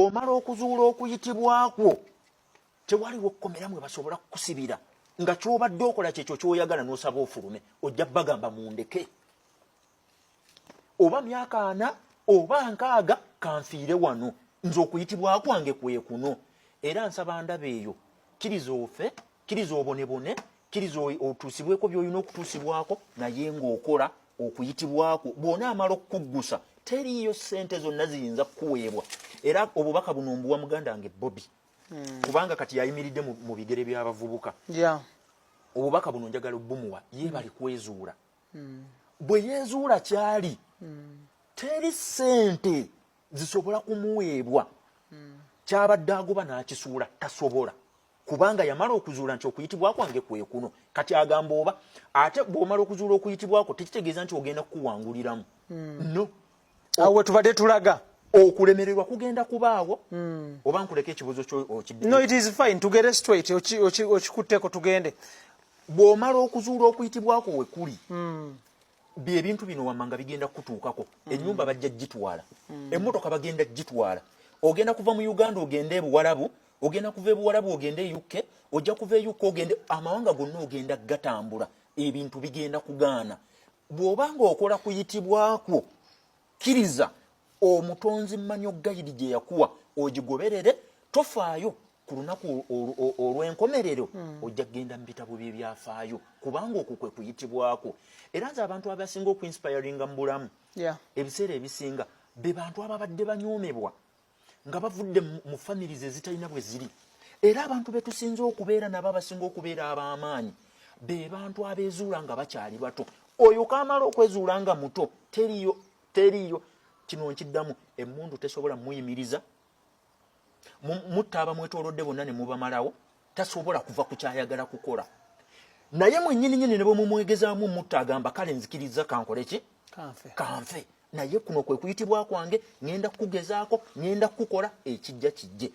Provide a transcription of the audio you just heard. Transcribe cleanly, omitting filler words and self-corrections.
omala okuzuula okuyitibwakwo tewaliwo kkomera mwe basobola kukusibira nga kyobadde okola kyekyo kyoyagala n'osaba ofulume ojja bagamba mundeke oba myaka 4 oba 6 kanfiire wano nze okuyitibwa kwange kwe kuno era nsaba ndaba eyo kiriza ofe kiriza obonebone kiriza otuusibweko by'olina okutuusibwako naye ng'okola okuyitibwako bw'ona amala okukuggusa teriiyo ssente zonna ziyinza kukuweebwa era obubaka buno mbuwa muganda wange Bobby kubanga kati yayimiridde mu bigere by'abavubuka obubaka buno njagala obbumuwa ye bali kwezuula bwe yeezuula kyali teri ssente zisobola kumuweebwa kyabadde agoba n'akisuula tasobola kubanga yamala okuzuula nti okuyitibwa kwange kwe kuno kati agamba oba ate bw'omala okuzuula okuyitibwako tekitegeeza nti ogenda kukuwanguliramu no awo tubadde tulaga okulemererwa kugenda kubaawo oba nkuleka ekibuzo kyo no it is fine to get it straight okikutteko tugende bw'omala okuzuula okuyitibwako we kuli byebintu bino wammanga bigenda kutuukako ennyumba bajja gitwala emmotoka bagenda gitwala ogenda kuva mu Uganda ogende ebuwalabu ogenda kuva ebuwalabu ogende e UK ojja kuva e UK ogende amawanga gonna ogenda gatambula ebintu bigenda kugaana bw'obanga okola kuyitibwako kiriza omutonzi mmanyo gayidi gye yakuwa ogigoberere tofaayo ku lunaku olw'enkomerero ojja kgenda mu bitabo bye byafaayo kubanga okwo kwe kuyitibwako era nze abantu abasinga okuinspiringa mu bulamu ebiseera ebisinga be bantu ababadde banyoomebwa nga bavudde mu families ezitalina bwe ziri era abantu be tusinze okubeera nabo abasinga okubeera ab'amaanyi be bantu abeezuula nga bakyali bato oyo kaamala okwezuula nga muto teriyo kino nkiddamu emmundu tesobola muyimiriza mutta abamwetoolodde bonna ne mubamalawo tasobola kuva ku kyayagala kukola naye mwennyini ne bwe mumwegezaamu mutta agamba kale nzikiriza kankole ki kanfe naye kuno kwe kuyitibwa kwange ngenda kukugezaako ngenda kukukola ekijja kijje